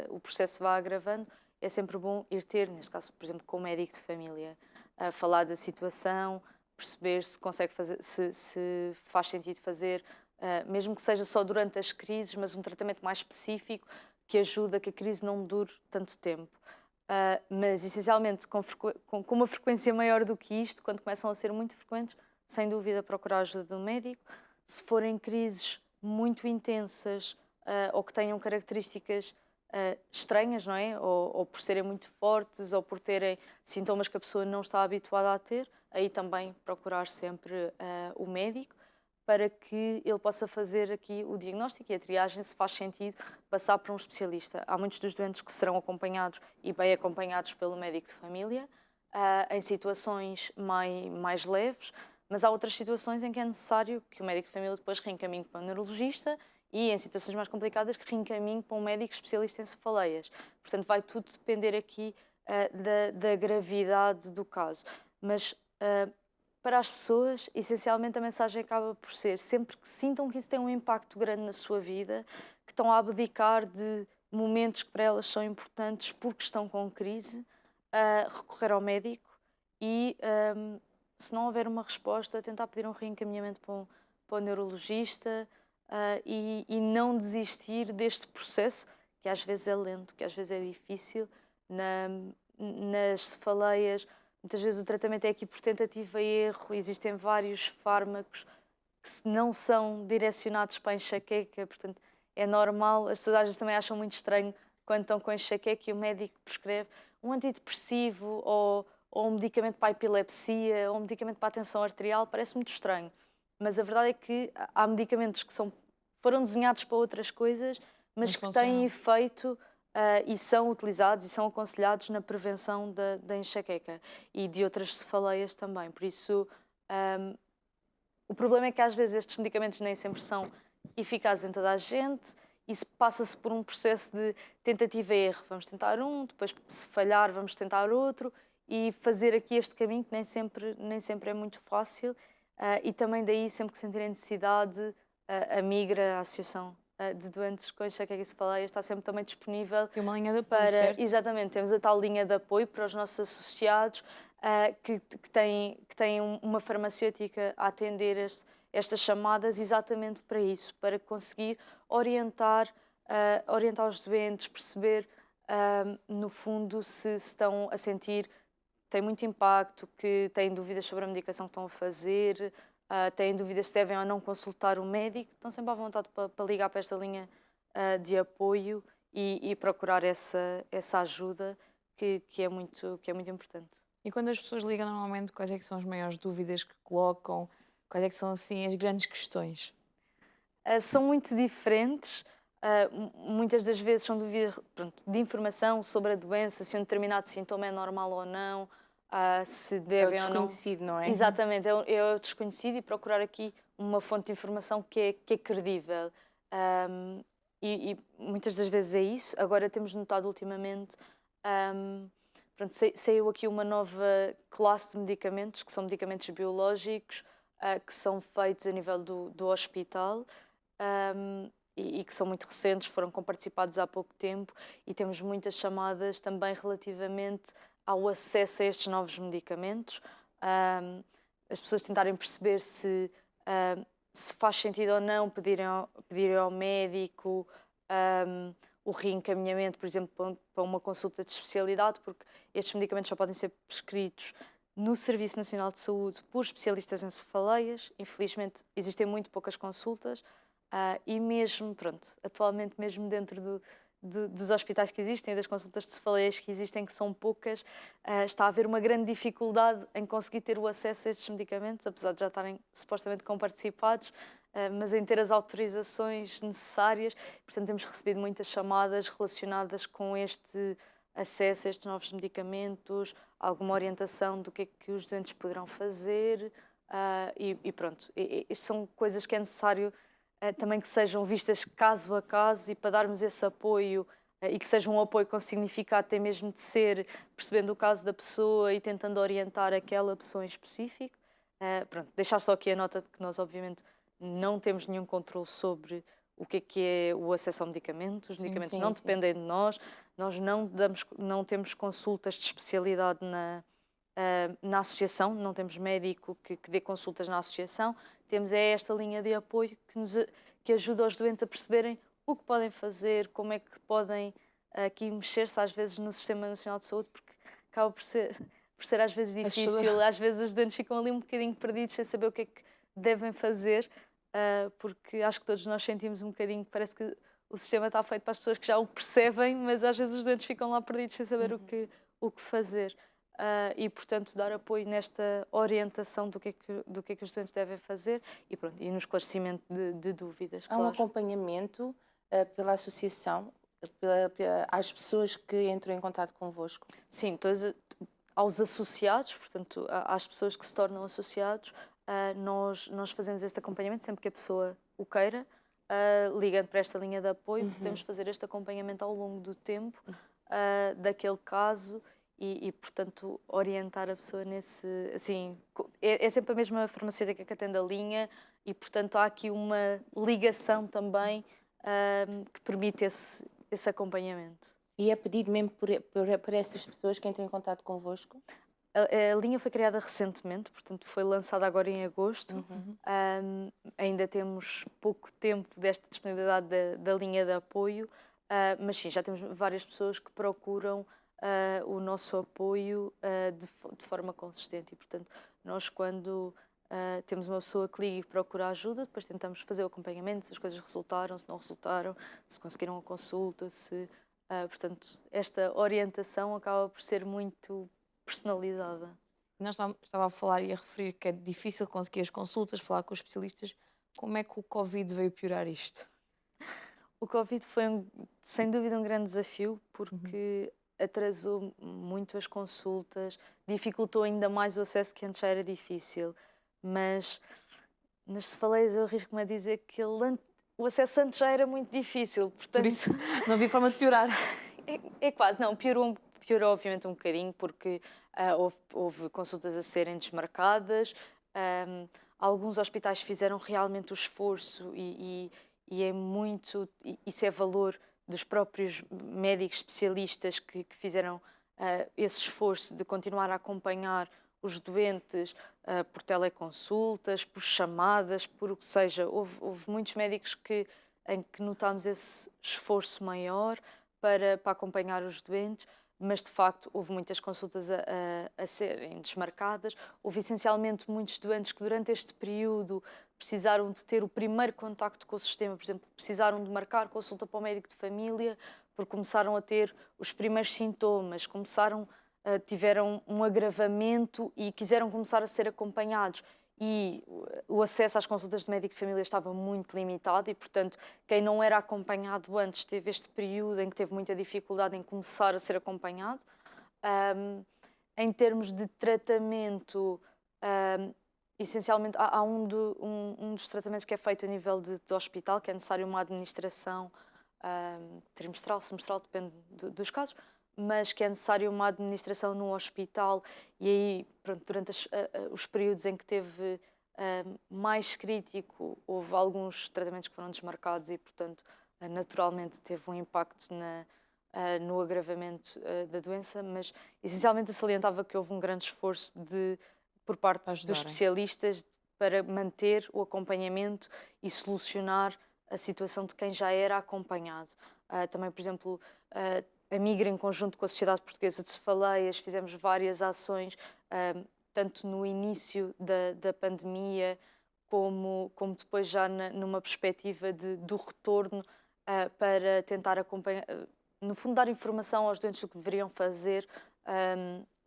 o processo vá agravando, é sempre bom ir ter, neste caso, por exemplo, com o médico de família, falar da situação, perceber se consegue fazer, se faz sentido fazer, mesmo que seja só durante as crises, mas um tratamento mais específico que ajuda a que a crise não dure tanto tempo. Mas, essencialmente, com uma frequência maior do que isto, quando começam a ser muito frequentes, sem dúvida procurar a ajuda do médico. Se forem crises muito intensas ou que tenham características estranhas, não é? Ou por serem muito fortes ou por terem sintomas que a pessoa não está habituada a ter, aí também procurar sempre o médico para que ele possa fazer aqui o diagnóstico e a triagem, se faz sentido passar para um especialista. Há muitos dos doentes que serão acompanhados e bem acompanhados pelo médico de família, em situações mais leves, mas há outras situações em que é necessário que o médico de família depois reencaminhe para um neurologista e, em situações mais complicadas, que reencaminhe para um médico especialista em cefaleias. Portanto, vai tudo depender aqui da gravidade do caso. Mas, para as pessoas, essencialmente a mensagem acaba por ser, sempre que sintam que isso tem um impacto grande na sua vida, que estão a abdicar de momentos que para elas são importantes porque estão com crise, recorrer ao médico e, se não houver uma resposta, tentar pedir um reencaminhamento para o neurologista e não desistir deste processo, que às vezes é lento, que às vezes é difícil. Nas cefaleias, muitas vezes o tratamento é aqui por tentativa e erro, existem vários fármacos que não são direcionados para a enxaqueca, portanto é normal, as pessoas às vezes também acham muito estranho quando estão com enxaqueca e o médico prescreve um antidepressivo ou um medicamento para a epilepsia, ou um medicamento para a tensão arterial, parece muito estranho. Mas a verdade é que há medicamentos que foram desenhados para outras coisas, mas que têm efeito e são utilizados e são aconselhados na prevenção da enxaqueca e de outras cefaleias também. Por isso, o problema é que às vezes estes medicamentos nem sempre são eficazes em toda a gente e passa-se por um processo de tentativa e erro. Vamos tentar um, depois se falhar vamos tentar outro e fazer aqui este caminho que nem sempre é muito fácil. e também daí, sempre que sentirem necessidade, a Migra, a Associação de Doentes com Enxaqueca e Cefaleias, está sempre também disponível Tem uma linha de apoio, para... certo? Exatamente, temos a tal linha de apoio para os nossos associados que têm uma farmacêutica a atender estas chamadas exatamente para isso, para conseguir orientar os doentes, perceber, no fundo, se estão a sentir tem muito impacto, que têm dúvidas sobre a medicação que estão a fazer, têm dúvidas se devem ou não consultar o médico, estão sempre à vontade para ligar para esta linha de apoio e procurar essa ajuda que é muito importante. E quando as pessoas ligam normalmente, quais é que são as maiores dúvidas que colocam? Quais é que são assim as grandes questões? São muito diferentes. Muitas das vezes são dúvidas de informação sobre a doença, se um determinado sintoma é normal ou não, se devem ou não. É o desconhecido, não é? Exatamente, é o desconhecido e procurar aqui uma fonte de informação que é credível. E muitas das vezes é isso. Agora temos notado ultimamente, saiu aqui uma nova classe de medicamentos, que são medicamentos biológicos, que são feitos a nível do hospital. E que são muito recentes, foram comparticipados há pouco tempo, e temos muitas chamadas também relativamente ao acesso a estes novos medicamentos. As pessoas tentarem perceber se faz sentido ou não pedirem ao médico o reencaminhamento, por exemplo, para uma consulta de especialidade, porque estes medicamentos só podem ser prescritos no Serviço Nacional de Saúde por especialistas em cefaleias. Infelizmente, existem muito poucas consultas. E mesmo, atualmente mesmo dentro dos hospitais que existem e das consultas de cefaleias que existem, que são poucas, está a haver uma grande dificuldade em conseguir ter o acesso a estes medicamentos, apesar de já estarem supostamente comparticipados, mas em ter as autorizações necessárias. Portanto, temos recebido muitas chamadas relacionadas com este acesso a estes novos medicamentos, alguma orientação do que é que os doentes poderão fazer, Isto são coisas que é necessário também que sejam vistas caso a caso, e para darmos esse apoio e que seja um apoio com significado, tem mesmo de ser percebendo o caso da pessoa e tentando orientar aquela pessoa em específico. Deixar só aqui a nota de que nós obviamente não temos nenhum controle sobre o que é o acesso ao medicamento. Os medicamentos não dependem de nós não temos consultas de especialidade na associação, não temos médico que dê consultas na associação. Temos esta linha de apoio que ajuda os doentes a perceberem o que podem fazer, como é que podem aqui mexer-se às vezes no Sistema Nacional de Saúde, porque acaba por ser às vezes difícil. Às vezes os doentes ficam ali um bocadinho perdidos sem saber o que é que devem fazer, porque acho que todos nós sentimos um bocadinho que parece que o sistema está feito para as pessoas que já o percebem, mas às vezes os doentes ficam lá perdidos sem saber o que fazer. E, portanto, dar apoio nesta orientação do que é que os doentes devem fazer e no esclarecimento de dúvidas. Há um acompanhamento pela associação, às pessoas que entram em contato convosco? Sim, aos associados, portanto, às pessoas que se tornam associados, nós fazemos este acompanhamento sempre que a pessoa o queira, ligando para esta linha de apoio, podemos fazer este acompanhamento ao longo do tempo daquele caso. Portanto, orientar a pessoa nesse... Assim, é sempre a mesma farmacêutica que atende a linha e, portanto, há aqui uma ligação também que permite esse acompanhamento. E é pedido mesmo por essas pessoas que entram em contato convosco? A linha foi criada recentemente, portanto, foi lançada agora em agosto. Ainda temos pouco tempo desta disponibilidade da linha de apoio, mas sim, já temos várias pessoas que procuram o nosso apoio de forma consistente. E, portanto, nós quando temos uma pessoa que liga e procura ajuda, depois tentamos fazer o acompanhamento, se as coisas resultaram, se não resultaram, se conseguiram a consulta, portanto, esta orientação acaba por ser muito personalizada. Nós estava a falar e a referir que é difícil conseguir as consultas, falar com os especialistas. Como é que o Covid veio piorar isto? O Covid foi, sem dúvida, um grande desafio, porque atrasou muito as consultas, dificultou ainda mais o acesso, que antes já era difícil. Mas nas cefaleias eu arrisco-me a dizer que o acesso antes já era muito difícil. Portanto, por isso não havia forma de piorar. É quase, não, piorou obviamente um bocadinho, porque houve consultas a serem desmarcadas, alguns hospitais fizeram realmente o esforço e é muito, isso é valor dos próprios médicos especialistas que fizeram esse esforço de continuar a acompanhar os doentes por teleconsultas, por chamadas, por o que seja. Houve muitos médicos em que notámos esse esforço maior para acompanhar os doentes, mas de facto houve muitas consultas a serem desmarcadas. Houve essencialmente muitos doentes que durante este período precisaram de ter o primeiro contacto com o sistema, por exemplo, precisaram de marcar consulta para o médico de família, porque começaram a ter os primeiros sintomas, tiveram um agravamento e quiseram começar a ser acompanhados. E o acesso às consultas de médico de família estava muito limitado e, portanto, quem não era acompanhado antes teve este período em que teve muita dificuldade em começar a ser acompanhado. Em termos de tratamento, essencialmente, há um dos tratamentos que é feito a nível de hospital, que é necessário uma administração trimestral, semestral, depende dos casos, mas que é necessário uma administração no hospital e aí, pronto, durante os períodos em que teve mais crítico, houve alguns tratamentos que foram desmarcados e, portanto, naturalmente teve um impacto no agravamento da doença, mas essencialmente eu salientava que houve um grande esforço por parte dos especialistas para manter o acompanhamento e solucionar a situação de quem já era acompanhado. Também, por exemplo, a Migra, em conjunto com a Sociedade Portuguesa de Cefaleias, fizemos várias ações, tanto no início da pandemia, como depois já numa perspectiva do retorno, para tentar acompanhar, no fundo, dar informação aos doentes do que deveriam fazer,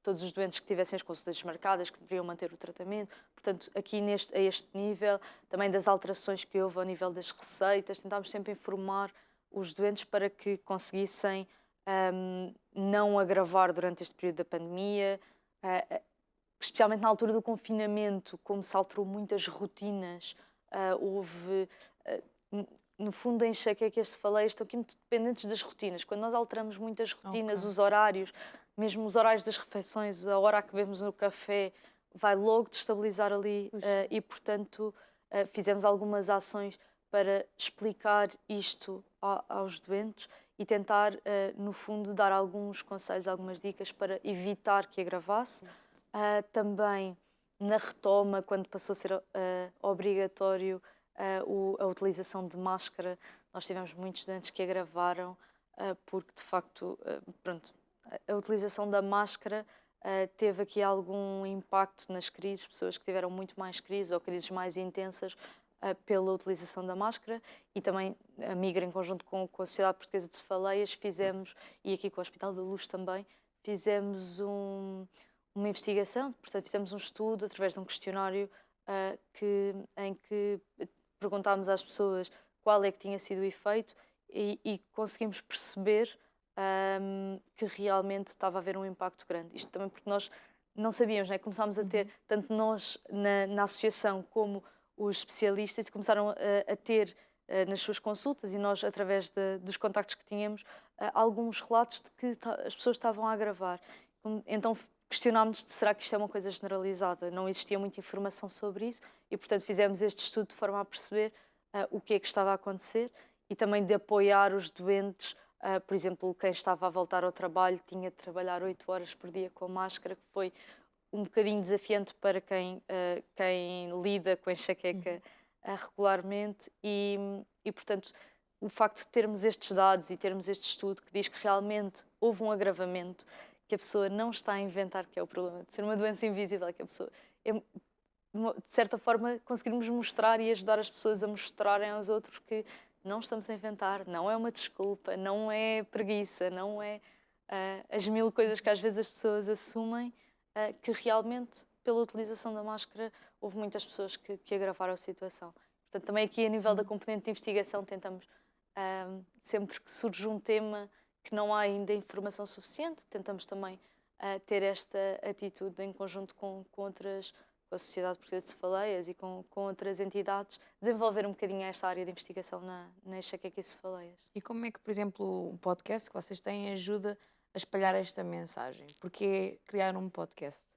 todos os doentes que tivessem as consultas desmarcadas, que deveriam manter o tratamento. Portanto, aqui a este nível, também das alterações que houve ao nível das receitas, tentámos sempre informar os doentes para que conseguissem não agravar durante este período da pandemia, especialmente na altura do confinamento, como se alterou muitas rotinas, houve, no fundo, a enxaqueca e as cefaleias estão aqui muito dependentes das rotinas. Quando nós alteramos muitas rotinas, os horários, mesmo os horários das refeições, a hora a que bebemos no café, vai logo destabilizar ali e, portanto, fizemos algumas ações para explicar isto aos doentes e tentar, no fundo, dar alguns conselhos, algumas dicas para evitar que agravasse. Também, na retoma, quando passou a ser obrigatório a utilização de máscara, nós tivemos muitos doentes que agravaram, porque, de facto, pronto, a utilização da máscara teve aqui algum impacto nas crises, pessoas que tiveram muito mais crises ou crises mais intensas, pela utilização da máscara, e também a Migra, em conjunto com a Sociedade Portuguesa de Cefaleias, fizemos, e aqui com o Hospital da Luz também, fizemos uma investigação, portanto fizemos um estudo através de um questionário em que perguntámos às pessoas qual é que tinha sido o efeito e conseguimos perceber que realmente estava a haver um impacto grande. Isto também porque nós não sabíamos, né? Começámos a ter, tanto nós na associação como os especialistas, começaram a ter nas suas consultas e nós, através dos contactos que tínhamos, alguns relatos de que as pessoas estavam a agravar. Então questionámos-nos de será que isto é uma coisa generalizada. Não existia muita informação sobre isso e, portanto, fizemos este estudo de forma a perceber o que é que estava a acontecer e também de apoiar os doentes. Por exemplo, quem estava a voltar ao trabalho tinha de trabalhar 8 horas por dia com a máscara, que foi um bocadinho desafiante para quem lida com a enxaqueca regularmente e, portanto, o facto de termos estes dados e termos este estudo que diz que realmente houve um agravamento, que a pessoa não está a inventar, que é o problema de ser uma doença invisível, que a pessoa, de certa forma, conseguirmos mostrar e ajudar as pessoas a mostrarem aos outros que não estamos a inventar, não é uma desculpa, não é preguiça, não é as mil coisas que às vezes as pessoas assumem, que realmente, pela utilização da máscara, houve muitas pessoas que agravaram a situação. Portanto, também aqui a nível da componente de investigação tentamos, sempre que surge um tema que não há ainda informação suficiente, tentamos também ter esta atitude em conjunto com a Sociedade Portuguesa de Cefaleias e com outras entidades, desenvolver um bocadinho esta área de investigação na enxaqueca e cefaleias. E como é que, por exemplo, o podcast que vocês têm ajuda a espalhar esta mensagem? Porque criar um podcast?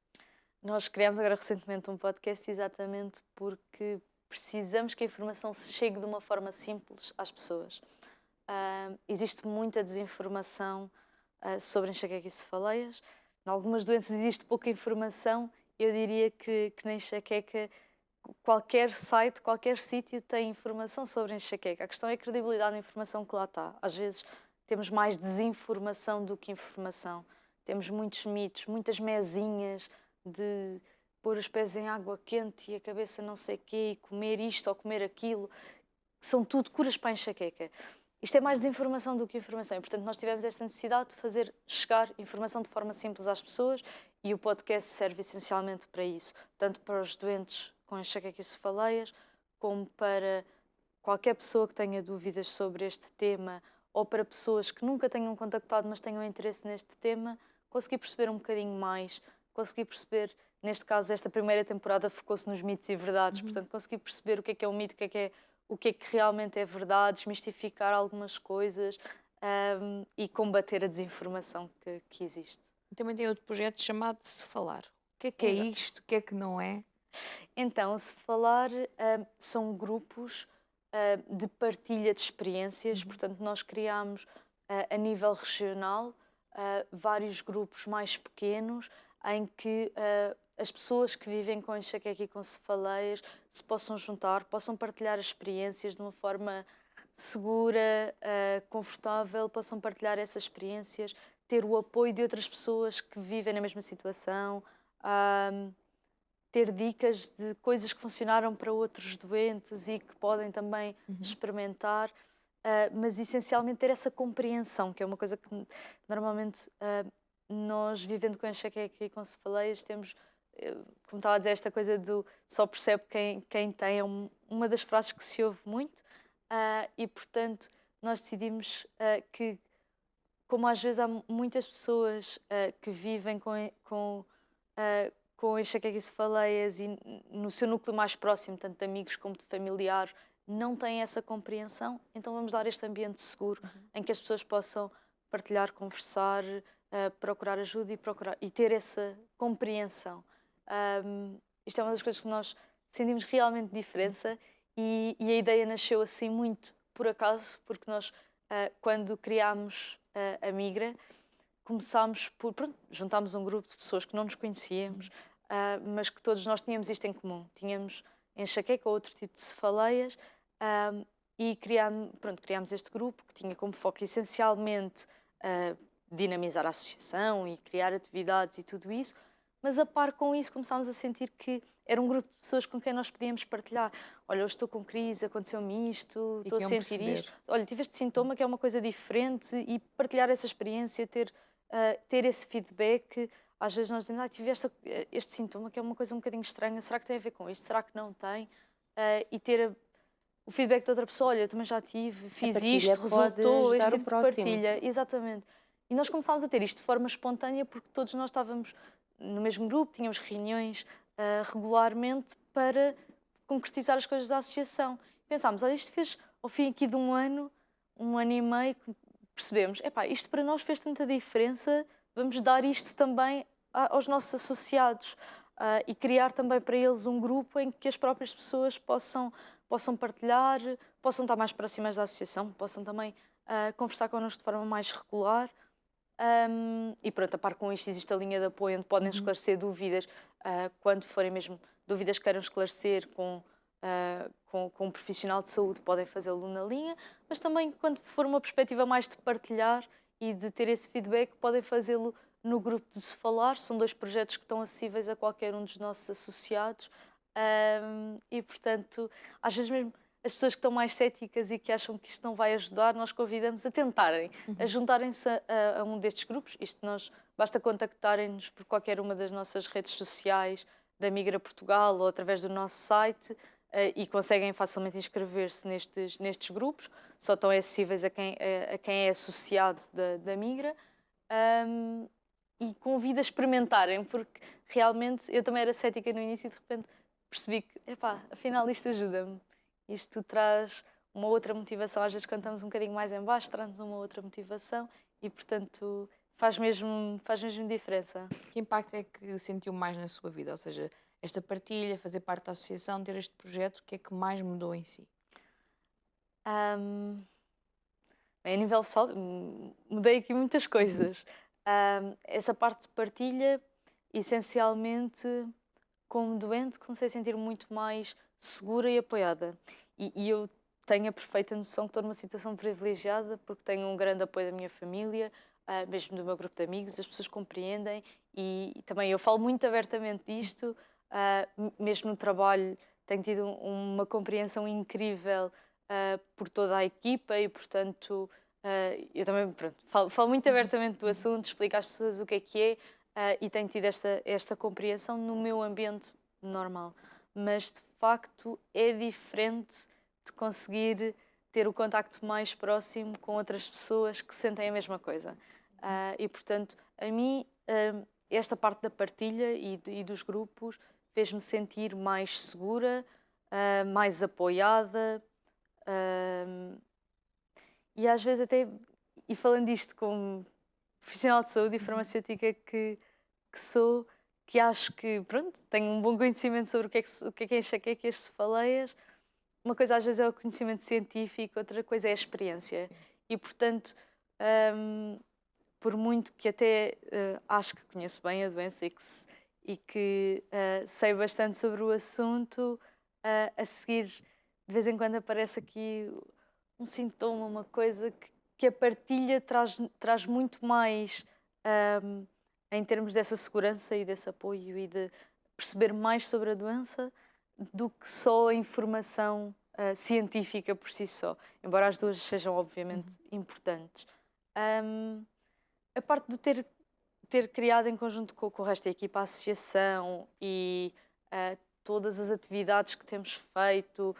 Nós criámos agora recentemente um podcast exatamente porque precisamos que a informação chegue de uma forma simples às pessoas. Existe muita desinformação sobre enxaqueca e cefaleias. Em algumas doenças existe pouca informação. Eu diria que na enxaqueca qualquer site, qualquer sítio tem informação sobre enxaqueca. A questão é a credibilidade da informação que lá está. Às vezes temos mais desinformação do que informação. Temos muitos mitos, muitas mesinhas de pôr os pés em água quente e a cabeça não sei o quê, e comer isto ou comer aquilo. São tudo curas para a enxaqueca. Isto é mais desinformação do que informação. E, portanto, nós tivemos esta necessidade de fazer chegar informação de forma simples às pessoas e o podcast serve essencialmente para isso. Tanto para os doentes com enxaqueca e cefaleias, como para qualquer pessoa que tenha dúvidas sobre este tema ou para pessoas que nunca tenham contactado, mas tenham interesse neste tema, conseguir perceber um bocadinho mais, conseguir perceber, neste caso, esta primeira temporada focou-se nos mitos e verdades, portanto, conseguir perceber o que é um mito, o que é que realmente é verdade, desmistificar algumas coisas e combater a desinformação que existe. Também tem outro projeto chamado Se Falar. O que é isto? O que é que não é? Então, Se Falar são grupos de partilha de experiências, portanto, nós criámos a nível regional vários grupos mais pequenos em que as pessoas que vivem com enxaqueca e com cefaleias se possam juntar, possam partilhar as experiências de uma forma segura, confortável, possam partilhar essas experiências, ter o apoio de outras pessoas que vivem na mesma situação, ter dicas de coisas que funcionaram para outros doentes e que podem também experimentar, mas essencialmente ter essa compreensão, que é uma coisa que normalmente nós, vivendo com enxaqueca e com cefaleias, temos, como estava a dizer, esta coisa do só percebe quem tem, é uma das frases que se ouve muito, e portanto nós decidimos que, como às vezes há muitas pessoas que vivem com enxaqueca e cefaleias e no seu núcleo mais próximo, tanto de amigos como de familiares, não têm essa compreensão, então vamos dar este ambiente seguro em que as pessoas possam partilhar, conversar, procurar ajuda e ter essa compreensão. Isto é uma das coisas que nós sentimos realmente diferença e a ideia nasceu assim muito por acaso, porque nós, quando criámos a Migra, começámos por, juntámos um grupo de pessoas que não nos conhecíamos, mas que todos nós tínhamos isto em comum. Tínhamos enxaqueca ou outro tipo de cefaleias e criámos este grupo que tinha como foco essencialmente dinamizar a associação e criar atividades e tudo isso, mas a par com isso começámos a sentir que era um grupo de pessoas com quem nós podíamos partilhar. Olha, eu estou com crise, aconteceu-me isto, estou a sentir isto. Olha, tive este sintoma que é uma coisa diferente e partilhar essa experiência, ter esse feedback. Às vezes nós dizemos, tive este sintoma que é uma coisa um bocadinho estranha, será que tem a ver com isto? Será que não tem? E ter o feedback de outra pessoa, olha, eu também já tive, fiz isto, resultou, este tipo de partilha. Exatamente. E nós começámos a ter isto de forma espontânea porque todos nós estávamos no mesmo grupo, tínhamos reuniões regularmente para concretizar as coisas da associação. Pensámos, olha, isto fez, ao fim aqui de um ano e meio, percebemos, isto para nós fez tanta diferença, vamos dar isto também aos nossos associados e criar também para eles um grupo em que as próprias pessoas possam partilhar, possam estar mais próximas da associação, possam também conversar connosco de forma mais regular. E pronto, a par com isto existe a linha de apoio onde podem esclarecer dúvidas quando forem mesmo dúvidas que queiram esclarecer com um profissional de saúde, podem fazê-lo na linha, mas também quando for uma perspectiva mais de partilhar e de ter esse feedback, podem fazê-lo no grupo de Se Falar. São 2 projetos que estão acessíveis a qualquer um dos nossos associados e portanto, às vezes mesmo as pessoas que estão mais céticas e que acham que isto não vai ajudar, nós convidamos a tentarem, a juntarem-se a um destes grupos. Basta contactarem-nos por qualquer uma das nossas redes sociais, da Migra Portugal ou através do nosso site e conseguem facilmente inscrever-se nestes grupos. Só estão acessíveis a quem é associado da Migra. E convido a experimentarem, porque realmente eu também era cética no início e de repente percebi que, afinal isto ajuda-me. Isto traz uma outra motivação. Às vezes quando estamos um bocadinho mais em baixo, traz-nos uma outra motivação e, portanto, faz mesmo diferença. Que impacto é que sentiu mais na sua vida? Ou seja, esta partilha, fazer parte da associação, ter este projeto, o que é que mais mudou em si? Bem, a nível pessoal, mudei aqui muitas coisas. Essa parte de partilha, essencialmente, como doente, comecei a sentir muito mais segura e apoiada. E eu tenho a perfeita noção que estou numa situação privilegiada, porque tenho um grande apoio da minha família, mesmo do meu grupo de amigos, as pessoas compreendem e também eu falo muito abertamente disto, mesmo no trabalho tenho tido uma compreensão incrível por toda a equipa e, portanto, eu também falo muito abertamente do assunto, explico às pessoas o que é e tenho tido esta compreensão no meu ambiente normal. Mas, de facto, é diferente de conseguir ter o contacto mais próximo com outras pessoas que sentem a mesma coisa. E, portanto, a mim, esta parte da partilha e dos grupos fez-me sentir mais segura, mais apoiada, e às vezes até, e falando disto como profissional de saúde e farmacêutica que sou, que acho que, pronto, tenho um bom conhecimento sobre o que é enxaqueca e as cefaleias. Uma coisa às vezes é o conhecimento científico, outra coisa é a experiência. E, portanto, por muito que até acho que conheço bem a doença e que sei bastante sobre o assunto, a seguir, de vez em quando aparece aqui um sintoma, uma coisa que a partilha traz muito mais em termos dessa segurança e desse apoio e de perceber mais sobre a doença do que só a informação científica por si só, embora as duas sejam obviamente importantes. A parte de ter criado em conjunto com o resto da equipa a associação e todas as atividades que temos feito,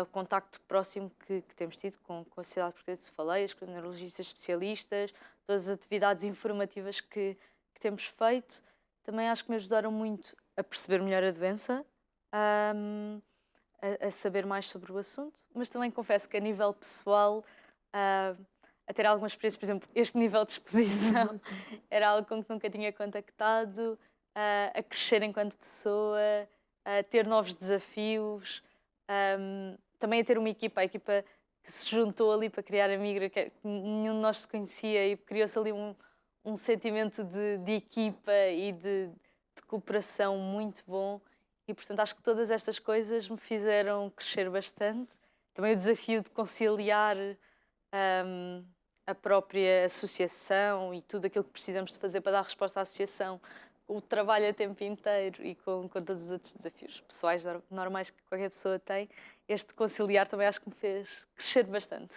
o contacto próximo que temos tido com a Sociedade Portuguesa de Cefaleias, com os neurologistas especialistas, todas as atividades informativas que temos feito, também acho que me ajudaram muito a perceber melhor a doença, a saber mais sobre o assunto, mas também confesso que a nível pessoal, a ter alguma experiência, por exemplo, este nível de exposição era algo com que nunca tinha contactado, a crescer enquanto pessoa, a ter novos desafios, também a ter uma equipa, a equipa que se juntou ali para criar a Migra, que nenhum de nós se conhecia e criou-se ali um sentimento de equipa e de cooperação muito bom. E, portanto, acho que todas estas coisas me fizeram crescer bastante. Também o desafio de conciliar a própria associação e tudo aquilo que precisamos de fazer para dar resposta à associação, o trabalho a tempo inteiro e com todos os outros desafios pessoais normais que qualquer pessoa tem, este conciliar também acho que me fez crescer bastante.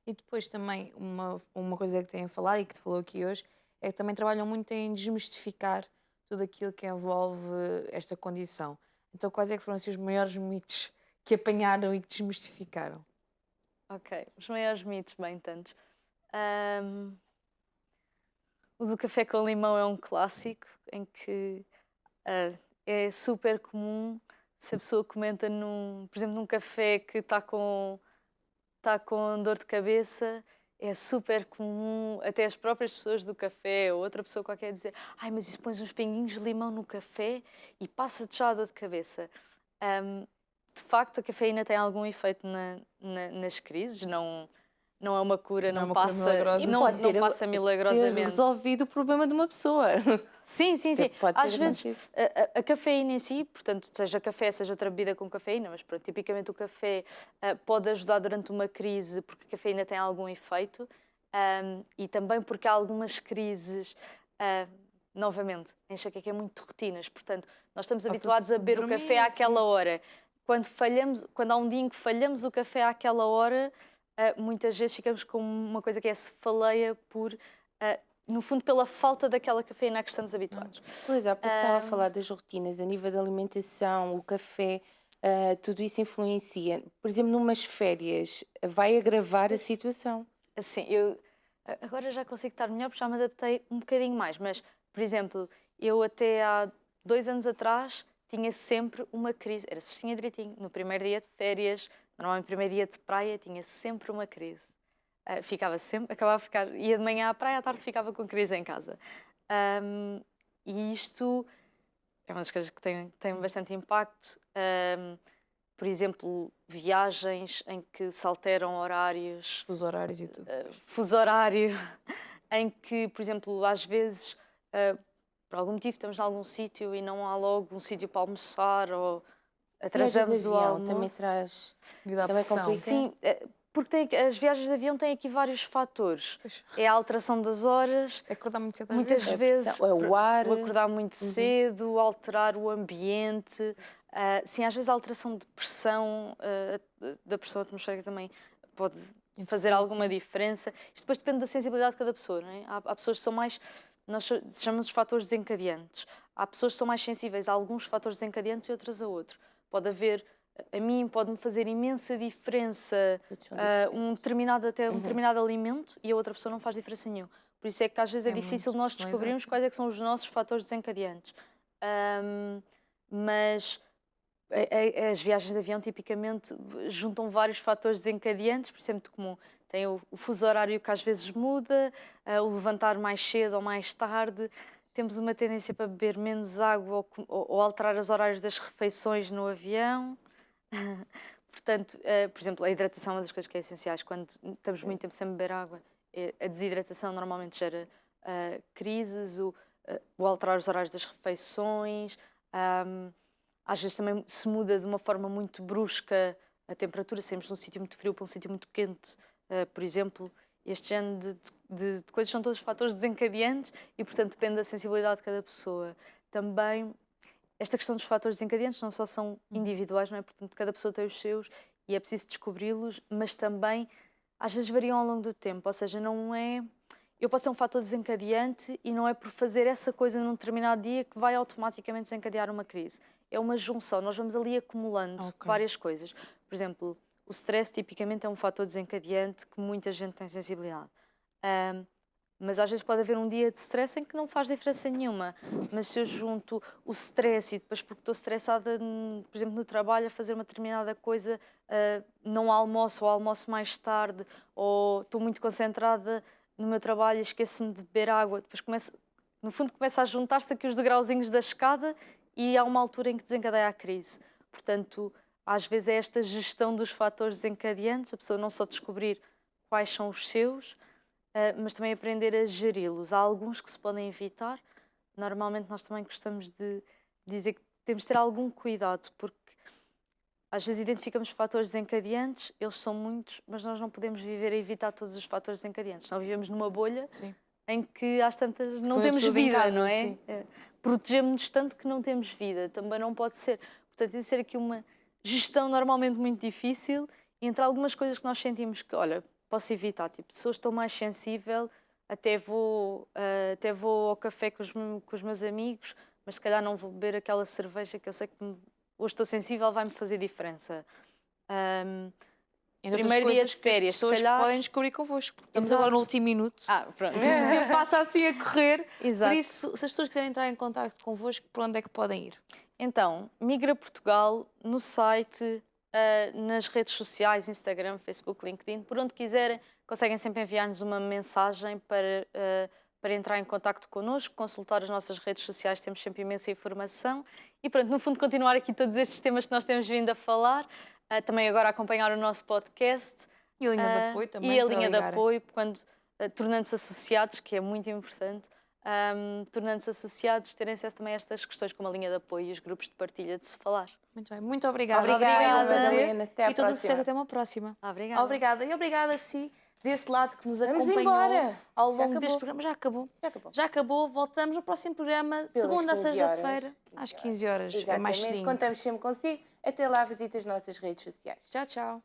E depois também uma coisa que têm falado e que te falou aqui hoje é que também trabalham muito em desmistificar tudo aquilo que envolve esta condição. Então quais é que foram assim, os maiores mitos que apanharam e que desmistificaram? Ok, os maiores mitos, bem tantos. O do café com limão é um clássico em que é super comum se a pessoa comenta, por exemplo, num café que está com dor de cabeça, é super comum até as próprias pessoas do café ou outra pessoa qualquer dizer ai, mas isso pões uns pinguinhos de limão no café e passa-te já a dor de cabeça. De facto, a cafeína tem algum efeito nas crises, não é uma cura, não passa milagrosamente. Ter resolvido o problema de uma pessoa. Sim. Pode ter Às vezes acontecido. a cafeína em si, portanto, seja café, seja outra bebida com cafeína, mas pronto, tipicamente o café pode ajudar durante uma crise porque a cafeína tem algum efeito e também porque há algumas crises, novamente, enxaqueca é muito rotinas, portanto, nós estamos habituados a beber o café àquela hora. Quando há um dia em que falhamos o café àquela hora, muitas vezes ficamos com uma coisa que é cefaleia no fundo, pela falta daquela cafeína a que estamos habituados. Pois, há pouco estava a falar das rotinas, a nível da alimentação, o café, tudo isso influencia. Por exemplo, numas férias, vai agravar a situação. Assim, eu agora já consigo estar melhor porque já me adaptei um bocadinho mais, mas, por exemplo, eu até há 2 anos atrás tinha sempre uma crise, era certinha direitinho, no primeiro dia de férias, normalmente no primeiro dia de praia, tinha sempre uma crise. ficava sempre, ia de manhã à praia, à tarde ficava com crise em casa. E isto é uma das coisas que tem bastante impacto. Por exemplo, viagens em que se alteram horários. Os horários e tudo. Fuso horário, em que, por exemplo, às vezes, por algum motivo, estamos em algum sítio e não há logo um sítio para almoçar ou atrasamos o almoço. Também traz... Devido à Também pressão. complica. Sim, porque as viagens de avião têm aqui vários fatores. Pois. É a alteração das horas, Acordar muito cedo às muitas vezes. vezes É o ar. o acordar muito cedo, alterar o ambiente. Sim, às vezes a alteração de pressão, da pressão atmosférica também pode fazer alguma diferença. Isto depois depende da sensibilidade de cada pessoa, não é? Há pessoas que são mais, nós chamamos de fatores desencadeantes. Há pessoas que são mais sensíveis a alguns fatores desencadeantes e outras a outros. Pode haver, a mim pode-me fazer imensa diferença um determinado alimento e a outra pessoa não faz diferença nenhuma. Por isso é que às vezes é difícil nós descobrirmos quais é que são os nossos fatores desencadeantes. Mas as viagens de avião tipicamente juntam vários fatores desencadeantes, por isso é muito comum. Tem o fuso horário que às vezes muda, o levantar mais cedo ou mais tarde. Temos uma tendência para beber menos água ou alterar os horários das refeições no avião. Portanto, por exemplo, a hidratação é uma das coisas que é essenciais. Quando estamos muito tempo sem beber água, a desidratação normalmente gera crises, o alterar os horários das refeições. Às vezes também se muda de uma forma muito brusca a temperatura, saímos de um sítio muito frio para um sítio muito quente, por exemplo. Este género de coisas são todos fatores desencadeantes e, portanto, depende da sensibilidade de cada pessoa. Também, esta questão dos fatores desencadeantes não só são individuais, não é? Portanto, cada pessoa tem os seus e é preciso descobri-los, mas também, às vezes, variam ao longo do tempo. Ou seja, não é... Eu posso ter um fator desencadeante e não é por fazer essa coisa num determinado dia que vai automaticamente desencadear uma crise. É uma junção, nós vamos ali acumulando várias coisas. Por exemplo, o stress tipicamente é um fator desencadeante que muita gente tem sensibilidade. Mas às vezes pode haver um dia de stress em que não faz diferença nenhuma. Mas se eu junto o stress e depois porque estou estressada, por exemplo, no trabalho, a fazer uma determinada coisa, não almoço ou almoço mais tarde, ou estou muito concentrada no meu trabalho e esqueço-me de beber água, depois no fundo começa a juntar-se aqui os degrauzinhos da escada e há uma altura em que desencadeia a crise. Portanto, às vezes é esta gestão dos fatores desencadeantes, a pessoa não só descobrir quais são os seus, mas também aprender a geri-los. Há alguns que se podem evitar. Normalmente nós também gostamos de dizer que temos de ter algum cuidado, porque às vezes identificamos fatores desencadeantes, eles são muitos, mas nós não podemos viver a evitar todos os fatores desencadeantes. Nós vivemos numa bolha em que às tantas não temos vida, casa, não é? Protegemos-nos tanto que não temos vida. Também não pode ser. Portanto, tem de ser aqui uma gestão normalmente muito difícil entre algumas coisas que nós sentimos que, olha, posso evitar. Tipo, se eu estou mais sensível, até vou ao café com os meus amigos, mas se calhar não vou beber aquela cerveja que eu sei que hoje estou sensível, vai-me fazer diferença. Primeiro dia de férias, as pessoas podem descobrir convosco. Estamos agora no último minuto. Pronto. O tempo passa assim a correr. Exato. Por isso, se as pessoas quiserem entrar em contato convosco, por onde é que podem ir? Então, Migra Portugal, no site, nas redes sociais, Instagram, Facebook, LinkedIn, por onde quiserem, conseguem sempre enviar-nos uma mensagem para entrar em contacto connosco, consultar as nossas redes sociais, temos sempre imensa informação e pronto, no fundo continuar aqui todos estes temas que nós temos vindo a falar, também agora acompanhar o nosso podcast. E a linha de apoio também. E a linha de apoio, tornando-se associados, que é muito importante, tornando-se associados, terem acesso também a estas questões como a linha de apoio e os grupos de partilha de se falar. Muito bem, muito obrigada. Obrigada, Madalena. Até à e todo o próxima. sucesso, até uma próxima. Obrigada. Obrigada. E obrigada a si, desse lado que nos Vamos acompanhou embora. ao Já longo deste acabou. programa. Já acabou. Já acabou. Já acabou. Voltamos no próximo programa, Pelas segunda a 15 sexta-feira, horas. às 15 horas. É Exatamente. mais cedinho. Contamos sempre consigo. Até lá, visita as nossas redes sociais. Tchau, tchau.